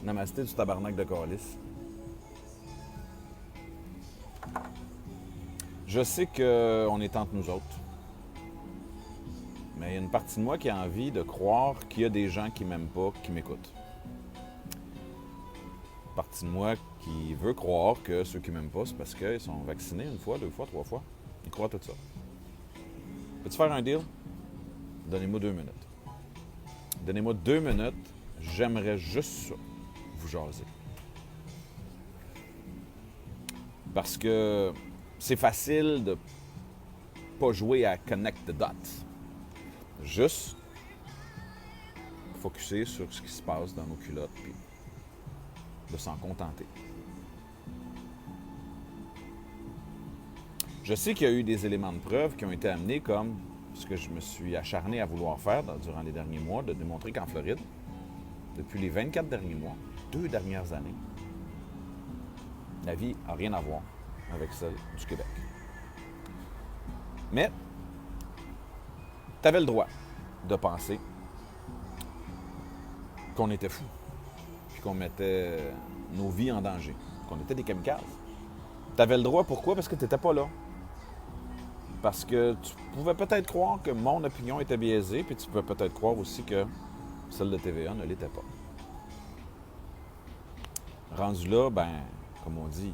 Namasté du tabarnak de calice. Je sais qu'on est entre nous autres. Mais il y a une partie de moi qui a envie de croire qu'il y a des gens qui m'aiment pas, qui m'écoutent. Une partie de moi qui veut croire que ceux qui m'aiment pas, c'est parce qu'ils sont vaccinés une fois, deux fois, trois fois. Ils croient tout ça. Peux-tu faire un deal? Donnez-moi 2 minutes. Donnez-moi 2 minutes. J'aimerais juste ça, vous jaser. Parce que c'est facile de pas jouer à connect the dots. Juste focusser sur ce qui se passe dans nos culottes puis de s'en contenter. Je sais qu'il y a eu des éléments de preuve qui ont été amenés comme ce que je me suis acharné à vouloir faire durant les derniers mois, de démontrer qu'en Floride, depuis les 24 derniers mois, 2 dernières années, la vie n'a rien à voir avec celle du Québec. Mais tu avais le droit de penser qu'on était fous, puis qu'on mettait nos vies en danger, qu'on était des kamikazes. Tu avais le droit, pourquoi? Parce que tu n'étais pas là. Parce que tu pouvais peut-être croire que mon opinion était biaisée, puis tu pouvais peut-être croire aussi que celle de TVA ne l'était pas. Rendu là, ben, comme on dit,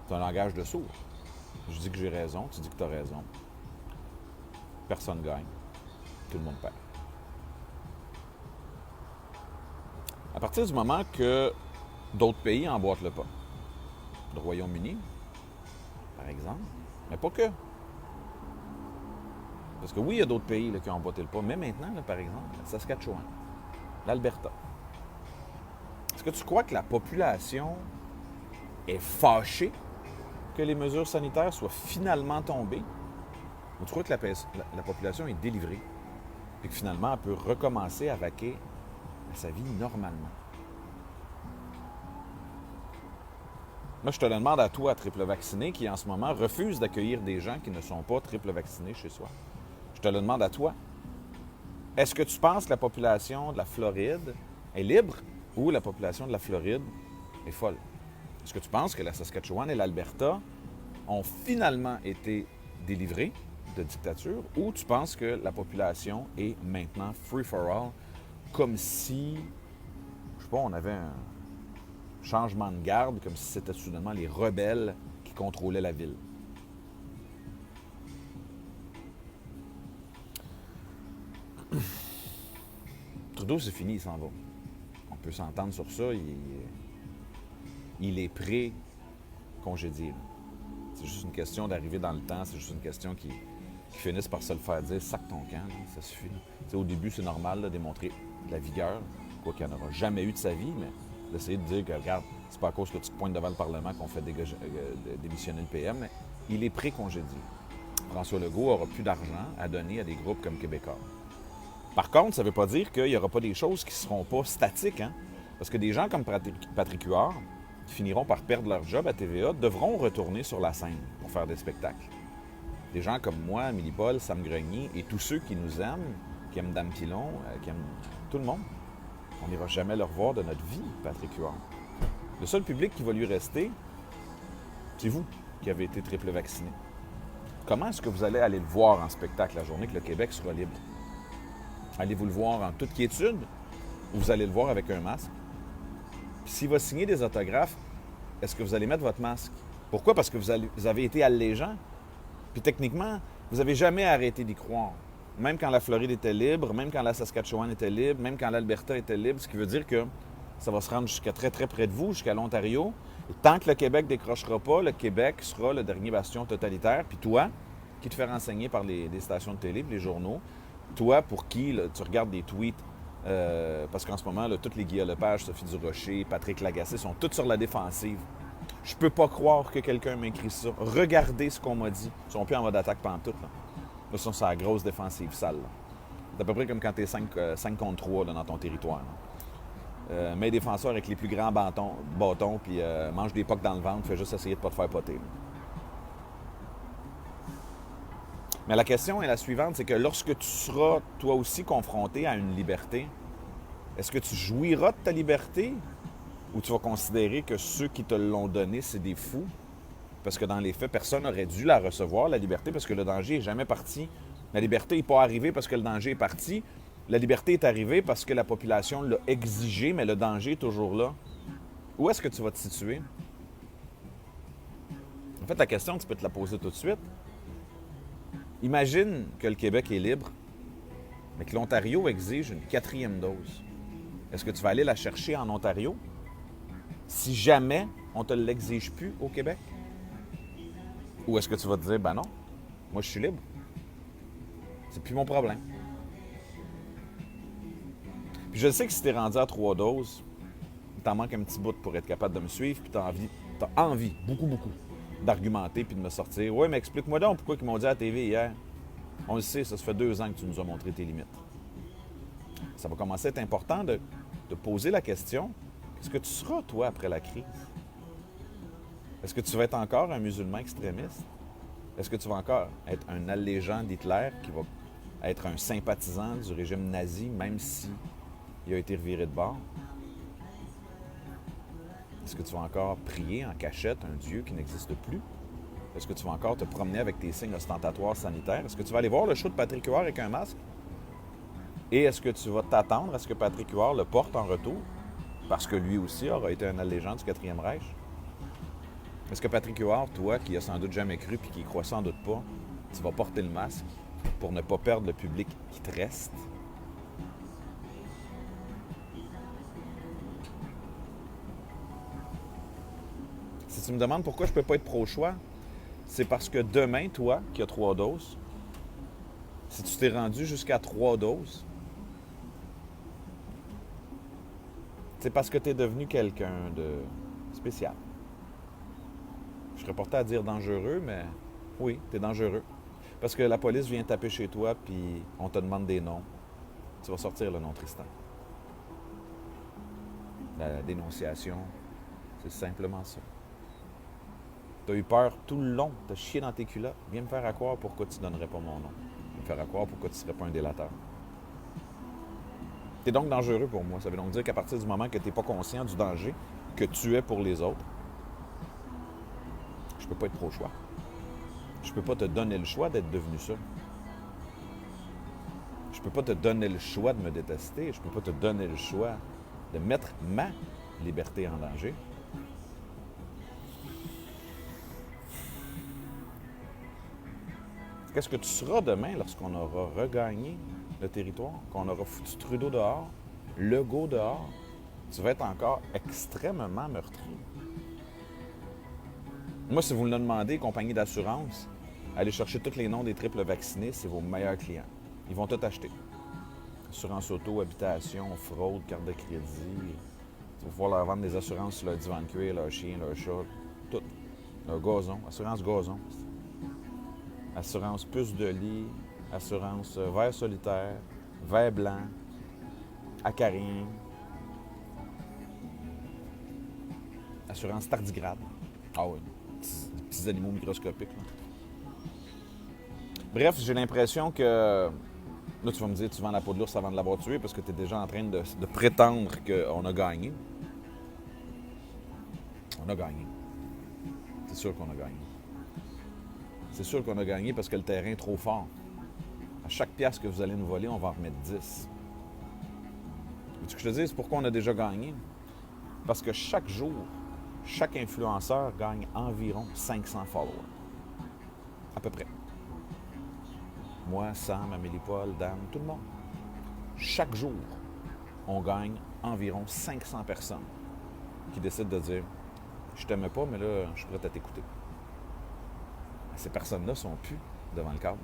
c'est un langage de sourd. Je dis que j'ai raison, tu dis que tu as raison. Personne gagne. Tout le monde perd. À partir du moment que d'autres pays emboîtent le pas, le Royaume-Uni, par exemple, mais pas que. Parce que oui, il y a d'autres pays là, qui ont emboîté le pas, mais maintenant, là, par exemple, la Saskatchewan, l'Alberta. Est-ce que tu crois que la population est fâchée que les mesures sanitaires soient finalement tombées? Ou tu crois que la population est délivrée et que finalement, elle peut recommencer à vaquer à sa vie normalement? Moi, je te le demande à toi, triple vacciné, qui en ce moment refuse d'accueillir des gens qui ne sont pas triple vaccinés chez soi. Je te le demande à toi. Est-ce que tu penses que la population de la Floride est libre ou la population de la Floride est folle? Est-ce que tu penses que la Saskatchewan et l'Alberta ont finalement été délivrés de dictature ou tu penses que la population est maintenant free for all, comme si, je sais pas, on avait un changement de garde, comme si c'était soudainement les rebelles qui contrôlaient la ville? Trudeau, c'est fini, il s'en va. On peut s'entendre sur ça. Il est pré-congédié. C'est juste une question d'arriver dans le temps. C'est juste une question qui finissent par se le faire dire « sac ton camp, là, ça suffit ». Au début, c'est normal de démontrer de la vigueur, quoi qu'il n'y en aura jamais eu de sa vie, mais d'essayer de dire que, regarde, c'est pas à cause que tu te pointes devant le Parlement qu'on fait démissionner le PM, mais il est pré-congédié. François Legault n'aura plus d'argent à donner à des groupes comme Québécois. Par contre, ça ne veut pas dire qu'il n'y aura pas des choses qui ne seront pas statiques, hein? Parce que des gens comme Patrick Huard, qui finiront par perdre leur job à TVA, devront retourner sur la scène pour faire des spectacles. Des gens comme moi, Amélie Paul, Sam Grenier et tous ceux qui nous aiment, qui aiment Dame Pilon, qui aiment tout le monde, on n'ira jamais le revoir de notre vie, Patrick Huard. Le seul public qui va lui rester, c'est vous qui avez été triple vacciné. Comment est-ce que vous allez aller le voir en spectacle la journée que le Québec sera libre? Allez-vous le voir en toute quiétude ou vous allez le voir avec un masque? Puis s'il va signer des autographes, est-ce que vous allez mettre votre masque? Pourquoi? Parce que vous avez été allégeant. Puis techniquement, vous n'avez jamais arrêté d'y croire. Même quand la Floride était libre, même quand la Saskatchewan était libre, même quand l'Alberta était libre, ce qui veut dire que ça va se rendre jusqu'à très, très près de vous, jusqu'à l'Ontario. Et tant que le Québec ne décrochera pas, le Québec sera le dernier bastion totalitaire. Puis toi, qui te fais renseigner par les stations de télé, les journaux, toi, pour qui là, tu regardes des tweets, parce qu'en ce moment, là, toutes les Guillaume Lepage, Sophie Durocher, Patrick Lagacé sont toutes sur la défensive. Je peux pas croire que quelqu'un m'écrit ça. Regardez ce qu'on m'a dit. Ils sont plus en mode attaque pantoute. Là, ils sont sur la grosse défensive sale. Là. C'est à peu près comme quand tu es 5 contre 3 là, dans ton territoire. Mets défenseurs avec les plus grands bâtons puis mange des pocs dans le ventre, fais juste essayer de pas te faire poter. Là. Mais la question est la suivante, c'est que lorsque tu seras toi aussi confronté à une liberté, Est-ce que tu jouiras de ta liberté ou tu vas considérer que ceux qui te l'ont donnée, c'est des fous? Parce que dans les faits, personne n'aurait dû la recevoir, la liberté, parce que le danger n'est jamais parti. La liberté n'est pas arrivée parce que le danger est parti. La liberté est arrivée parce que la population l'a exigé, mais le danger est toujours là. Où est-ce que tu vas te situer? En fait, la question, tu peux te la poser tout de suite. Imagine que le Québec est libre, mais que l'Ontario exige une 4e dose. Est-ce que tu vas aller la chercher en Ontario si jamais on ne te l'exige plus au Québec? Ou est-ce que tu vas te dire, ben non, moi je suis libre. C'est plus mon problème. Puis je sais que si tu es rendu à 3 doses, il t'en manque un petit bout pour être capable de me suivre, puis tu as envie, beaucoup, d'argumenter puis de me sortir. Oui, mais explique-moi donc pourquoi ils m'ont dit à la TV hier. On le sait, ça fait 2 ans que tu nous as montré tes limites. Ça va commencer à être important de poser la question, qu'est-ce que tu seras, toi, après la crise? Est-ce que tu vas être encore un musulman extrémiste? Est-ce que tu vas encore être un allégeant d'Hitler qui va être un sympathisant du régime nazi, même si il a été reviré de bord? Est-ce que tu vas encore prier en cachette un Dieu qui n'existe plus? Est-ce que tu vas encore te promener avec tes signes ostentatoires sanitaires? Est-ce que tu vas aller voir le show de Patrick Huard avec un masque? Et est-ce que tu vas t'attendre à ce que Patrick Huard le porte en retour? Parce que lui aussi aura été un allégeant du 4e Reich. Est-ce que Patrick Huard, toi, qui a sans doute jamais cru puis qui y croit sans doute pas, tu vas porter le masque pour ne pas perdre le public qui te reste? Si tu me demandes pourquoi je ne peux pas être pro-choix, c'est parce que demain, toi, qui as 3 doses, si tu t'es rendu jusqu'à 3 doses, c'est parce que tu es devenu quelqu'un de spécial. Je serais porté à dire dangereux, mais oui, tu es dangereux. Parce que la police vient taper chez toi, puis on te demande des noms. Tu vas sortir le nom Tristan. La dénonciation, c'est simplement ça. Tu as eu peur tout le long, tu as chié dans tes culottes. Viens me faire croire pourquoi tu ne donnerais pas mon nom. Viens me faire croire pourquoi tu ne serais pas un délateur. Tu es donc dangereux pour moi. Ça veut donc dire qu'à partir du moment que tu n'es pas conscient du danger que tu es pour les autres, je peux pas être pro-choix. Je peux pas te donner le choix d'être devenu ça. Je peux pas te donner le choix de me détester. Je peux pas te donner le choix de mettre ma liberté en danger. Qu'est-ce que tu seras demain lorsqu'on aura regagné le territoire, qu'on aura foutu Trudeau dehors, Legault dehors? Tu vas être encore extrêmement meurtri. Moi, si vous me le demandez, compagnie d'assurance, allez chercher tous les noms des triples vaccinés, c'est vos meilleurs clients. Ils vont tout acheter. Assurance auto, habitation, fraude, carte de crédit. Tu vas pouvoir leur vendre des assurances sur leur divan de cuir, leur chien, leur chat, tout. Leur gazon, assurance gazon. Assurance puce de lit, assurance ver solitaire, ver blanc, acarien, assurance tardigrade. Ah oui, des petits animaux microscopiques. Là. Bref, j'ai l'impression que... Là, tu vas me dire, tu vends la peau de l'ours avant de l'avoir tué parce que tu es déjà en train de prétendre qu'on a gagné. On a gagné. C'est sûr qu'on a gagné. C'est sûr qu'on a gagné parce que le terrain est trop fort. À chaque pièce que vous allez nous voler, on va en remettre 10. Veux-tu que je te dise pourquoi on a déjà gagné? Parce que chaque jour, chaque influenceur gagne environ 500 followers. À peu près. Moi, Sam, Amélie-Paul, Dan, tout le monde. Chaque jour, on gagne environ 500 personnes qui décident de dire « Je t'aimais pas, mais là, je suis prêt à t'écouter. » Ces personnes-là ne sont plus devant le cadre.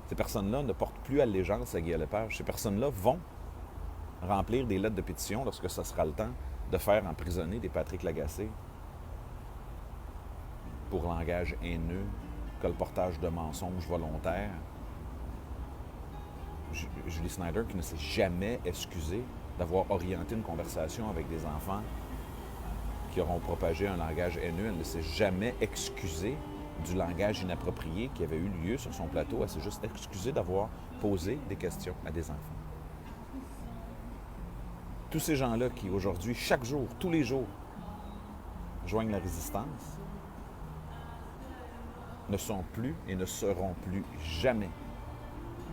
Ces personnes-là ne portent plus allégeance à Guy Lepage. Ces personnes-là vont remplir des lettres de pétition lorsque ce sera le temps de faire emprisonner des Patrick Lagacé pour langage haineux, colportage de mensonges volontaires. Julie Snyder qui ne s'est jamais excusée d'avoir orienté une conversation avec des enfants qui auront propagé un langage haineux. Elle ne s'est jamais excusée du langage inapproprié qui avait eu lieu sur son plateau. Elle s'est juste excusée d'avoir posé des questions à des enfants. Tous ces gens-là qui, aujourd'hui, chaque jour, tous les jours, joignent la résistance, ne sont plus et ne seront plus jamais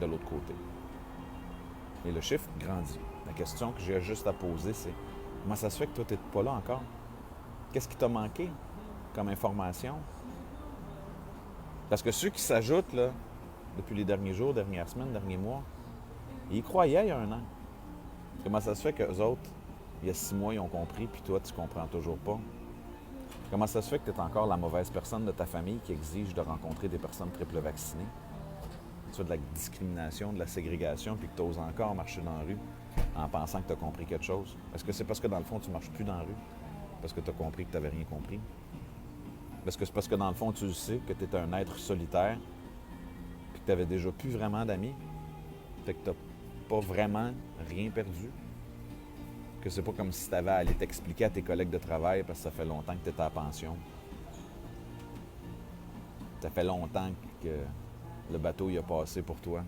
de l'autre côté. Et le chiffre grandit. La question que j'ai juste à poser, c'est comment ça se fait que toi, tu n'es pas là encore? Qu'est-ce qui t'a manqué comme information? Parce que ceux qui s'ajoutent, là, depuis les derniers jours, dernières semaines, derniers mois, ils y croyaient il y a un an. Comment ça se fait qu'eux autres, il y a 6 mois, ils ont compris, puis toi, tu comprends toujours pas? Comment ça se fait que tu es encore la mauvaise personne de ta famille qui exige de rencontrer des personnes triple vaccinées? Tu fais de la discrimination, de la ségrégation, puis que tu oses encore marcher dans la rue en pensant que tu as compris quelque chose? Est-ce que c'est parce que dans le fond, tu ne marches plus dans la rue? Parce que tu as compris que tu n'avais rien compris? Est-ce que c'est parce que dans le fond, tu le sais que tu es un être solitaire, puis que tu n'avais déjà plus vraiment d'amis? Fait que tu n'as pas vraiment rien perdu? Que c'est pas comme si tu avais à aller t'expliquer à tes collègues de travail parce que ça fait longtemps que tu étais à pension. Ça fait longtemps que le bateau y a passé pour toi.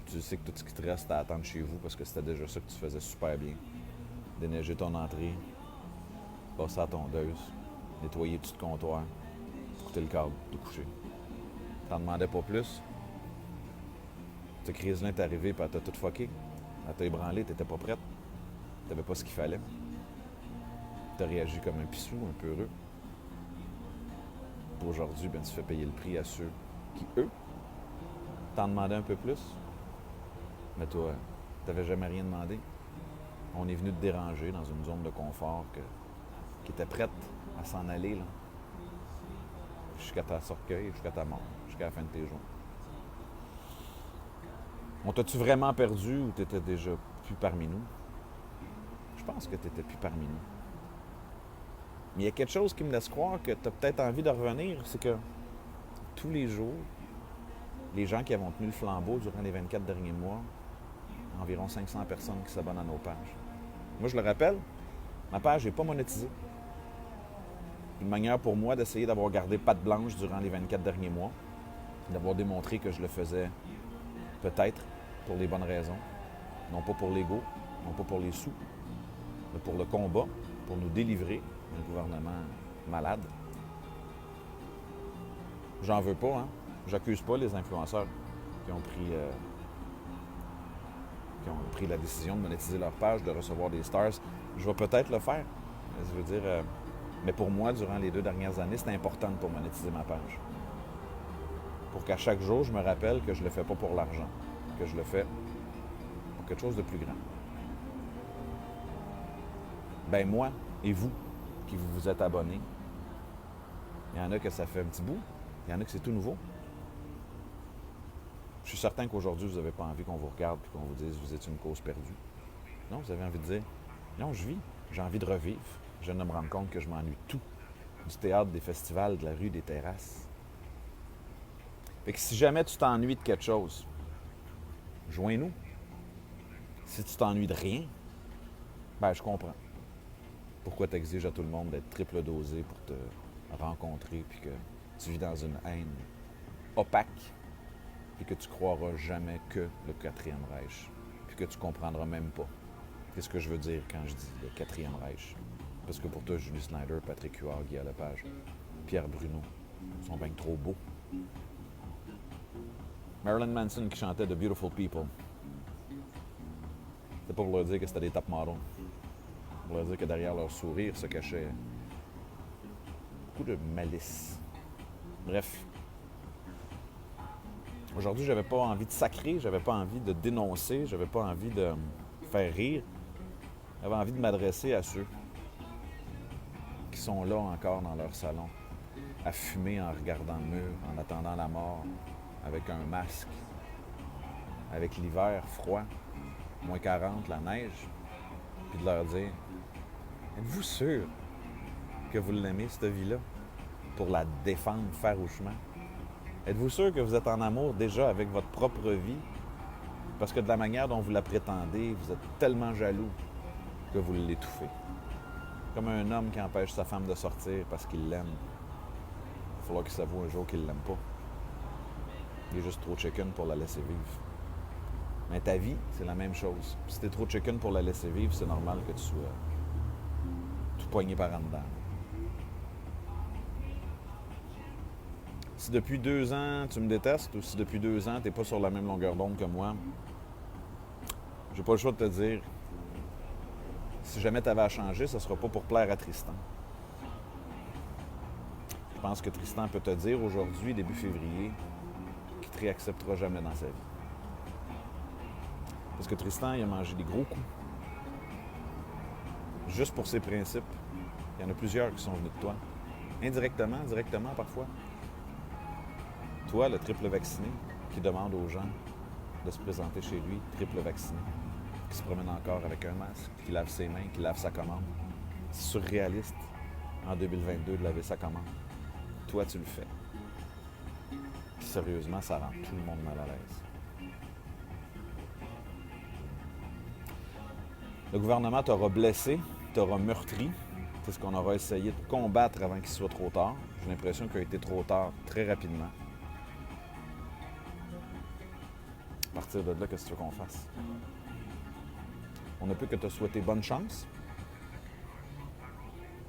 Tu sais que tout ce qui te reste, c'est à attendre chez vous parce que c'était déjà ça que tu faisais super bien. Déneiger ton entrée, passer à la tondeuse, nettoyer tout le comptoir, écouter le câble, te coucher. T'en demandais pas plus. Cette crise-là est arrivée et elle t'a tout fucké. Elle t'a ébranlé, t'étais pas prête. T'avais pas ce qu'il fallait. T'as réagi comme un pissou, un peu heureux. Puis aujourd'hui, ben, tu fais payer le prix à ceux qui, eux, t'en demandaient un peu plus. Mais toi, t'avais jamais rien demandé. On est venu te déranger dans une zone de confort qui était prête à s'en aller, là. Jusqu'à ta cercueil, jusqu'à ta mort, jusqu'à la fin de tes jours. On t'a-tu vraiment perdu ou t'étais déjà plus parmi nous? Je pense que t'étais plus parmi nous. Mais il y a quelque chose qui me laisse croire que t'as peut-être envie de revenir, c'est que tous les jours, les gens qui avons tenu le flambeau durant les 24 derniers mois, environ 500 personnes qui s'abonnent à nos pages. Moi, je le rappelle, ma page n'est pas monétisée. Une manière pour moi d'essayer d'avoir gardé patte blanche durant les 24 derniers mois, d'avoir démontré que je le faisais peut-être pour les bonnes raisons, non pas pour l'ego, non pas pour les sous, mais pour le combat, pour nous délivrer d'un gouvernement malade. J'en veux pas, hein? J'accuse pas les influenceurs qui ont pris la décision de monétiser leur page, de recevoir des stars. Je vais peut-être le faire. Je veux dire, mais pour moi, durant les 2 dernières années, c'est important pour monétiser ma page. Pour qu'à chaque jour, je me rappelle que je ne le fais pas pour l'argent, que je le fais pour quelque chose de plus grand. Ben moi et vous, qui vous êtes abonnés, il y en a que ça fait un petit bout, il y en a que c'est tout nouveau. Je suis certain qu'aujourd'hui, vous n'avez pas envie qu'on vous regarde et qu'on vous dise que vous êtes une cause perdue. Non, vous avez envie de dire, non, je vis, j'ai envie de revivre. Je viens de me rendre compte que je m'ennuie tout. Du théâtre, des festivals, de la rue, des terrasses. Fait que si jamais tu t'ennuies de quelque chose, joins-nous. Si tu t'ennuies de rien, ben je comprends. Pourquoi tu exiges à tout le monde d'être triple dosé pour te rencontrer puis que tu vis dans une haine opaque puis que tu croiras jamais que le 4e Reich puis que tu comprendras même pas qu'est-ce que je veux dire quand je dis le 4e Reich. Parce que pour toi, Julie Snyder, Patrick Huard, Guy Lepage, Pierre Bruno sont bien trop beaux. Marilyn Manson qui chantait The Beautiful People. C'était pas pour leur dire que c'était des top models. Pour leur dire que derrière leur sourire se cachait beaucoup de malice. Bref. Aujourd'hui, j'avais pas envie de sacrer, j'avais pas envie de dénoncer, j'avais pas envie de faire rire. J'avais envie de m'adresser à ceux qui sont là encore dans leur salon, à fumer en regardant le mur, en attendant la mort, avec un masque, avec l'hiver froid, moins 40, la neige, puis de leur dire « Êtes-vous sûr que vous l'aimez, cette vie-là, pour la défendre farouchement? Êtes-vous sûr que vous êtes en amour déjà avec votre propre vie? Parce que de la manière dont vous la prétendez, vous êtes tellement jaloux que vous l'étouffez. Comme un homme qui empêche sa femme de sortir parce qu'il l'aime. Il va falloir qu'il s'avoue un jour qu'il l'aime pas. Il est juste trop chicken pour la laisser vivre. Mais ta vie, c'est la même chose. Si t'es trop chicken pour la laisser vivre, c'est normal que tu sois tout poigné par en dedans. Si depuis 2 ans, tu me détestes, ou si depuis 2 ans, t'es pas sur la même longueur d'onde que moi, j'ai pas le choix de te dire, si jamais tu avais à changer, ce ne sera pas pour plaire à Tristan. Je pense que Tristan peut te dire aujourd'hui, début février, qu'il ne te réacceptera jamais dans sa vie. Parce que Tristan, il a mangé des gros coups. Juste pour ses principes. Il y en a plusieurs qui sont venus de toi. Indirectement, directement parfois. Toi, le triple vacciné, qui demande aux gens de se présenter chez lui, triple vacciné, qui se promène encore avec un masque, qui lave ses mains, qui lave sa commande. C'est surréaliste, en 2022, de laver sa commande. Toi, tu le fais. Puis sérieusement, ça rend tout le monde mal à l'aise. Le gouvernement t'aura blessé, t'aura meurtri. C'est ce qu'on aura essayé de combattre avant qu'il soit trop tard. J'ai l'impression qu'il a été trop tard très rapidement. À partir de là, qu'est-ce que tu veux qu'on fasse? On ne peut que te souhaiter bonne chance.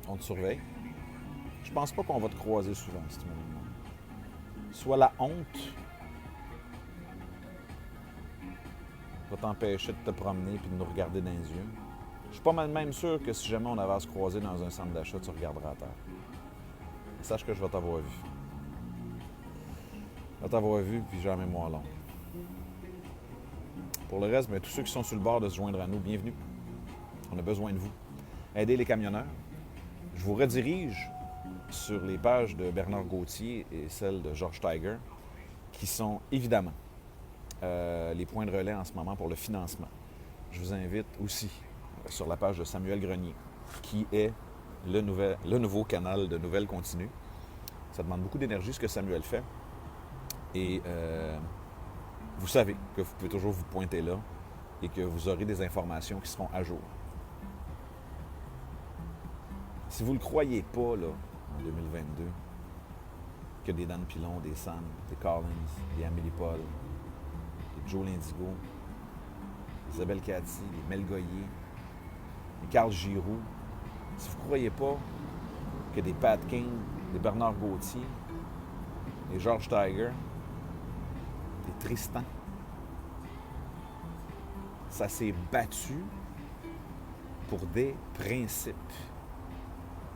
On te surveille. Je pense pas qu'on va te croiser souvent, si tu me demandes. Soit la honte va t'empêcher de te promener et de nous regarder dans les yeux. Je suis pas mal même sûr que si jamais on avait à se croiser dans un centre d'achat, tu regarderas à terre. Sache que je vais t'avoir vu. Je vais t'avoir vu, puis j'ai la mémoire longue. Pour le reste, bien, tous ceux qui sont sur le bord de se joindre à nous, bienvenue. On a besoin de vous. Aidez les camionneurs. Je vous redirige sur les pages de Bernard Gauthier et celles de George Tiger, qui sont évidemment les points de relais en ce moment pour le financement. Je vous invite aussi sur la page de Samuel Grenier, qui est le nouveau canal de nouvelles continues. Ça demande beaucoup d'énergie ce que Samuel fait. Et vous savez que vous pouvez toujours vous pointer là et que vous aurez des informations qui seront à jour. Si vous ne le croyez pas, là, en 2022, que des Dan Pilon, des Sam, des Collins, des Amélie Paul, des Joe Lindigo, des Isabelle Cathy, des Mel Goyer, des Carl Giroux, si vous ne croyez pas que des Pat King, des Bernard Gauthier, des George Tiger, des Tristan, ça s'est battu pour des principes.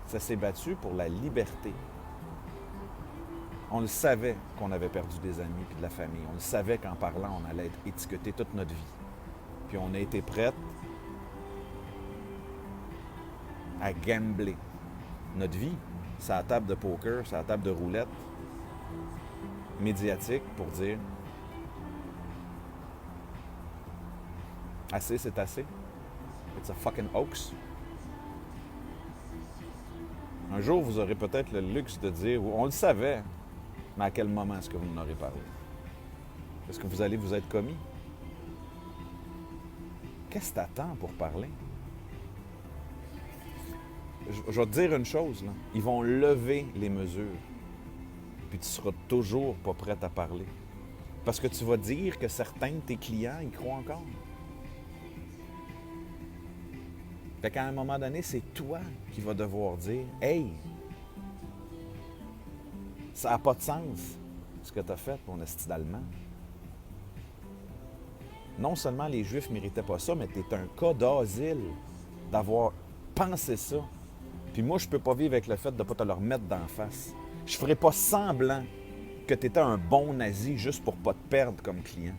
Ça s'est battu pour la liberté. On le savait qu'on avait perdu des amis et de la famille. On le savait qu'en parlant, on allait être étiqueté toute notre vie. Puis on a été prêts à gambler notre vie. C'est à la table de poker, c'est à la table de roulette médiatique pour dire assez, c'est assez. It's a fucking hoax. Un jour, vous aurez peut-être le luxe de dire, on le savait, mais à quel moment est-ce que vous en aurez parlé? Est-ce que vous allez vous être commis? Qu'est-ce que t'attends pour parler? Je vais te dire une chose, là. Ils vont lever les mesures, puis tu seras toujours pas prête à parler. Parce que tu vas dire que certains de tes clients y croient encore. Fait qu'à un moment donné, c'est toi qui vas devoir dire « Hey, ça n'a pas de sens, ce que tu as fait, mon esti d'Allemand. » Non seulement les Juifs ne méritaient pas ça, mais tu es un cas d'asile d'avoir pensé ça. Puis moi, je ne peux pas vivre avec le fait de ne pas te le remettre d'en face. Je ne ferai pas semblant que tu étais un bon nazi juste pour ne pas te perdre comme client.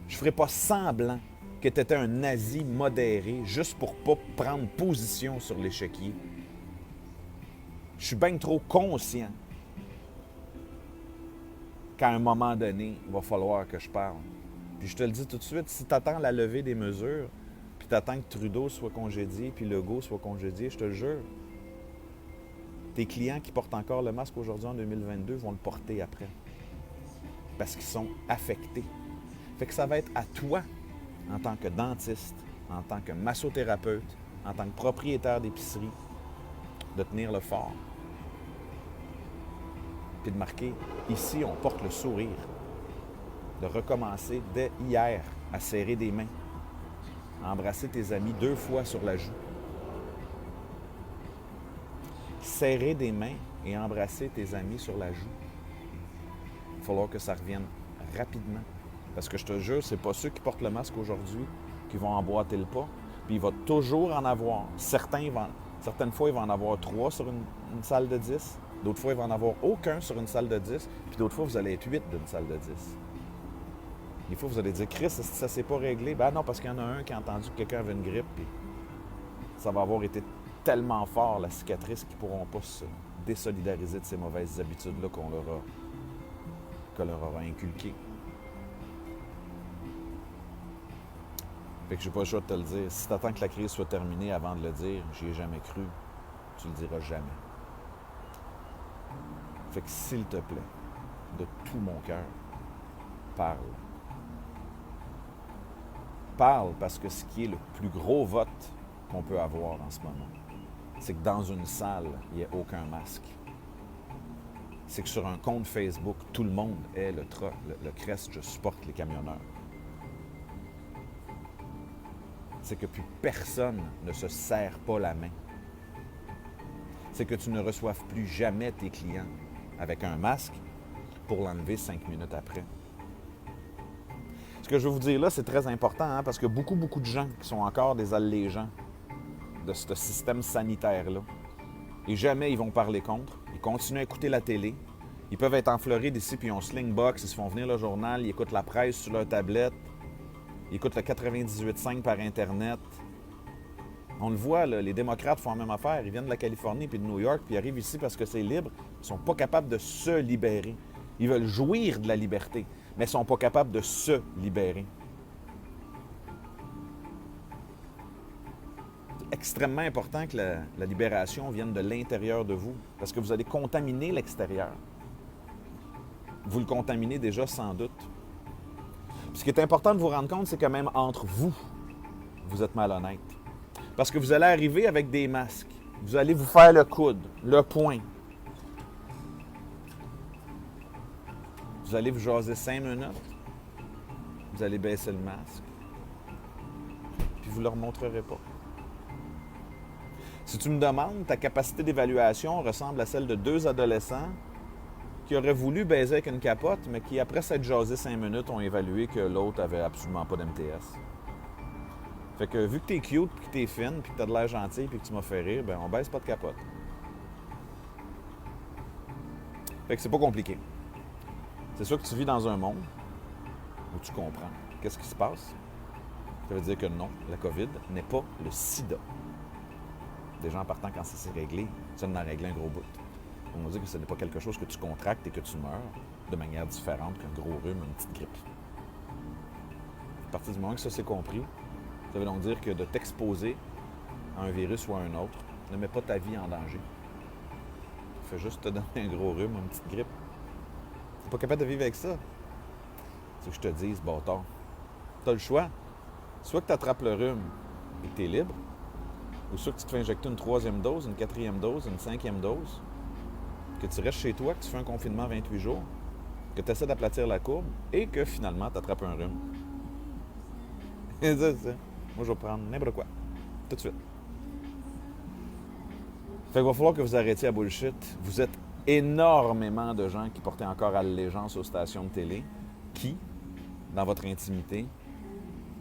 Je ne ferai pas semblant que tu étais un nazi modéré juste pour ne pas prendre position sur l'échiquier. Je suis bien trop conscient qu'à un moment donné, il va falloir que je parle. Puis je te le dis tout de suite, si tu attends la levée des mesures, puis tu attends que Trudeau soit congédié, puis Legault soit congédié, je te le jure, tes clients qui portent encore le masque aujourd'hui en 2022 vont le porter après. Parce qu'ils sont affectés. Fait que ça va être à toi, en tant que dentiste, en tant que massothérapeute, en tant que propriétaire d'épicerie, de tenir le fort. Puis de marquer, ici, on porte le sourire. De recommencer dès hier à serrer des mains, à embrasser tes amis 2 fois sur la joue. Serrer des mains et embrasser tes amis sur la joue. Il va falloir que ça revienne rapidement. Parce que je te jure, c'est pas ceux qui portent le masque aujourd'hui qui vont emboîter le pas. Puis il va toujours en avoir. Certaines fois, il va en avoir 3 sur une salle de 10. D'autres fois, il va en avoir aucun sur une salle de 10. Puis d'autres fois, vous allez être 8 d'une salle de 10. Des fois, vous allez dire, Chris, ça s'est pas réglé. Ben non, parce qu'il y en a un qui a entendu que quelqu'un avait une grippe. Puis ça va avoir été tellement fort, la cicatrice, qu'ils ne pourront pas se désolidariser de ces mauvaises habitudes-là qu'on leur aura inculquées. Fait que j'ai pas le choix de te le dire. Si tu attends que la crise soit terminée avant de le dire, j'y ai jamais cru. Tu le diras jamais. Fait que s'il te plaît, de tout mon cœur, parle. Parle parce que ce qui est le plus gros vote qu'on peut avoir en ce moment, c'est que dans une salle, il n'y ait aucun masque. C'est que sur un compte Facebook, tout le monde est le crest, je supporte les camionneurs. C'est que plus personne ne se serre pas la main. C'est que tu ne reçoives plus jamais tes clients avec un masque pour l'enlever 5 minutes après. Ce que je veux vous dire là, c'est très important, parce que beaucoup de gens qui sont encore des allégeants de ce système sanitaire-là, et jamais ils vont parler contre. Ils continuent à écouter la télé. Ils peuvent être en Floride ici, puis ils ont Slingbox, ils se font venir le journal, ils écoutent la presse sur leur tablette, ils écoutent le 98.5 par Internet. On le voit, là, les démocrates font la même affaire. Ils viennent de la Californie puis de New York, puis ils arrivent ici parce que c'est libre. Ils ne sont pas capables de se libérer. Ils veulent jouir de la liberté, mais ils ne sont pas capables de se libérer. C'est extrêmement important que la libération vienne de l'intérieur de vous, parce que vous allez contaminer l'extérieur. Vous le contaminez déjà sans doute. Puis ce qui est important de vous rendre compte, c'est que même entre vous, vous êtes malhonnête. Parce que vous allez arriver avec des masques. Vous allez vous faire le coude, le poing. Vous allez vous jaser 5 minutes. Vous allez baisser le masque. Puis vous ne leur montrerez pas. Si tu me demandes, ta capacité d'évaluation ressemble à celle de 2 adolescents qui auraient voulu baiser avec une capote, mais qui, après s'être jasé 5 minutes, ont évalué que l'autre avait absolument pas d'MTS. Fait que vu que t'es cute, puis que t'es fine, puis que t'as de l'air gentil, puis que tu m'as fait rire, ben on baisse pas de capote. Fait que c'est pas compliqué. C'est sûr que tu vis dans un monde où tu comprends qu'est-ce qui se passe. Ça veut dire que non, la COVID n'est pas le sida. Des gens partant quand ça s'est réglé, ça en a réglé un gros bout. On va dire que ce n'est pas quelque chose que tu contractes et que tu meurs de manière différente qu'un gros rhume ou une petite grippe. À partir du moment que ça s'est compris, ça veut donc dire que de t'exposer à un virus ou à un autre ne met pas ta vie en danger. Fais juste te donner un gros rhume ou une petite grippe. T'es pas capable de vivre avec ça. C'est que je te dise, bâtard. T'as le choix. Soit que tu attrapes le rhume et que tu es libre, ou soit que tu te fais injecter une 3e dose, une 4e dose, une 5e dose, que tu restes chez toi, que tu fais un confinement 28 jours, que tu essaies d'aplatir la courbe et que finalement tu attrapes un rhume. Et ça, c'est ça. Moi, je vais prendre n'importe quoi. Tout de suite. Fait qu'il va falloir que vous arrêtiez à bullshit. Vous êtes énormément de gens qui portaient encore allégeance aux stations de télé qui, dans votre intimité,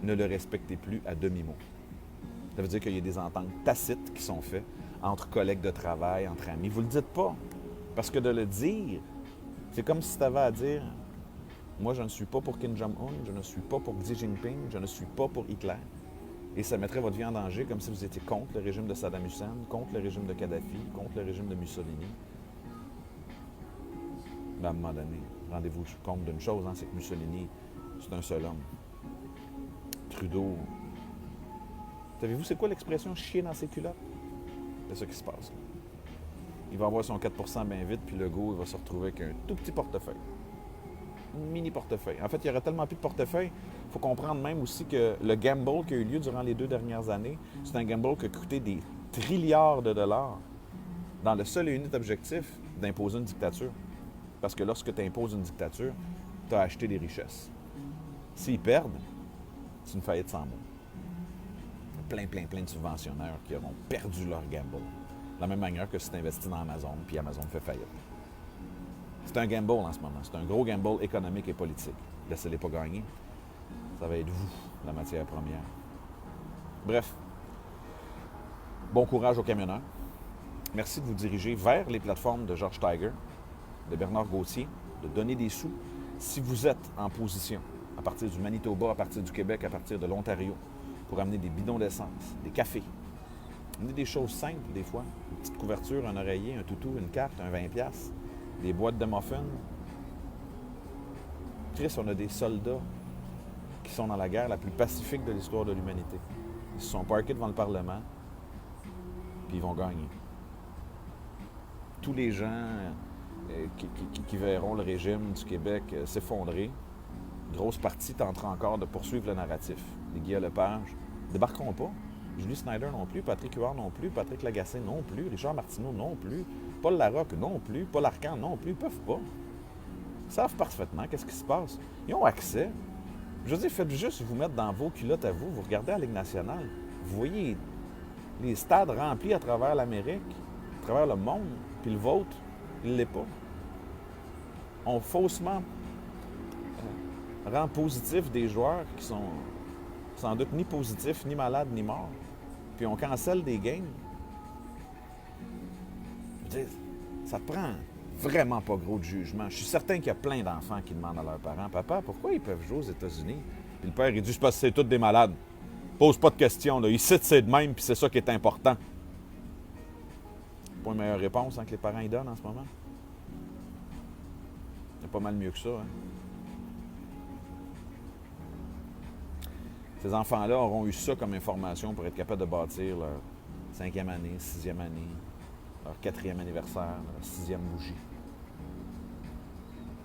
ne le respectez plus à demi-mot. Ça veut dire qu'il y a des ententes tacites qui sont faites entre collègues de travail, entre amis. Vous ne le dites pas. Parce que de le dire, c'est comme si tu avais à dire « Moi, je ne suis pas pour Kim Jong-un, je ne suis pas pour Xi Jinping, je ne suis pas pour Hitler. » Et ça mettrait votre vie en danger comme si vous étiez contre le régime de Saddam Hussein, contre le régime de Kadhafi, contre le régime de Mussolini. Mais à un moment donné, rendez-vous compte d'une chose, c'est que Mussolini, c'est un seul homme. Trudeau... Savez-vous c'est quoi l'expression « chier dans ses culottes » ? C'est ça qui se passe. Il va avoir son 4% bien vite, puis le go, il va se retrouver avec un tout petit portefeuille. Un mini portefeuille. En fait, il y aurait tellement plus de portefeuille, il faut comprendre même aussi que le gamble qui a eu lieu durant les 2 dernières années, c'est un gamble qui a coûté des trilliards de dollars dans le seul et unique objectif d'imposer une dictature. Parce que lorsque tu imposes une dictature, tu as acheté des richesses. S'ils perdent, C'est une faillite sans mots. Plein de subventionnaires qui auront perdu leur gamble. De la même manière que si tu investis dans Amazon, puis Amazon fait faillite. C'est un gamble en ce moment. C'est un gros gamble économique et politique. Laissez-les pas gagner. Ça va être vous, la matière première. Bref, bon courage aux camionneurs. Merci de vous diriger vers les plateformes de George Tiger, de Bernard Gauthier, de donner des sous. Si vous êtes en position, à partir du Manitoba, à partir du Québec, à partir de l'Ontario, pour amener des bidons d'essence, des cafés, amener des choses simples des fois, une petite couverture, un oreiller, un toutou, une carte, un 20$, des boîtes de muffins. Chris, on a des soldats qui sont dans la guerre la plus pacifique de l'histoire de l'humanité. Ils se sont parqués devant le Parlement, puis ils vont gagner. Tous les gens qui verront le régime du Québec s'effondrer, grosse partie tentera encore de poursuivre le narratif. Les Guy Lepage ne débarqueront pas. Julie Snyder non plus, Patrick Huard non plus, Patrick Lagacé non plus, Richard Martineau non plus, Paul Larocque non plus, Paul Arcand non plus, ils ne peuvent pas. Ils savent parfaitement qu'est-ce qui se passe. Ils ont accès. Je veux dire, faites juste vous mettre dans vos culottes à vous, vous regardez la Ligue nationale, vous voyez les stades remplis à travers l'Amérique, à travers le monde, puis le vôtre, il ne l'est pas. On faussement rend positif des joueurs qui sont sans doute ni positifs, ni malades, ni morts. Puis on cancelle des games. Je veux dire, ça te prend vraiment pas gros de jugement. Je suis certain qu'il y a plein d'enfants qui demandent à leurs parents, « Papa, pourquoi ils peuvent jouer aux États-Unis? » Puis le père, il dit, « Je pense que c'est tous des malades. Pose pas de questions. Là. Ici, c'est de même, puis c'est ça qui est important. » Pas une meilleure réponse que les parents y donnent en ce moment. C'est pas mal mieux que ça. Hein? Ces enfants-là auront eu ça comme information pour être capables de bâtir leur 5e année, 6e année, leur 4e anniversaire, leur 6e bougie.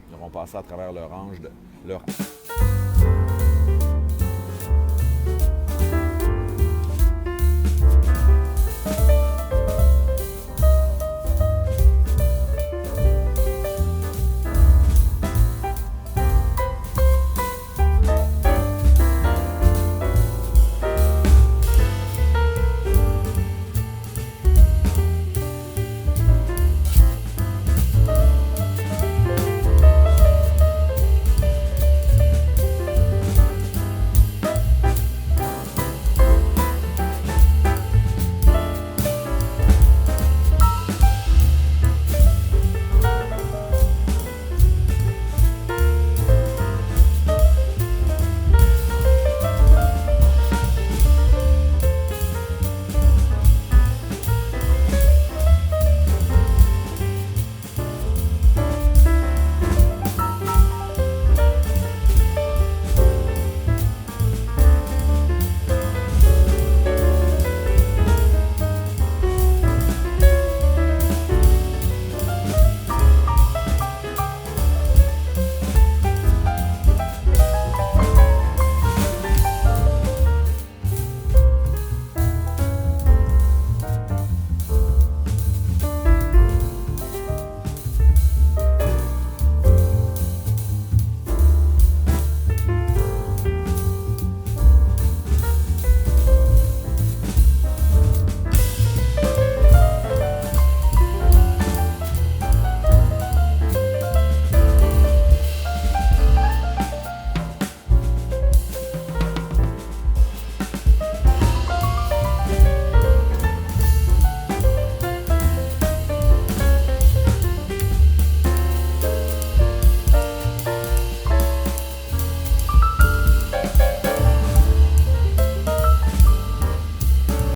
Ils auront passé à travers leur âge de leur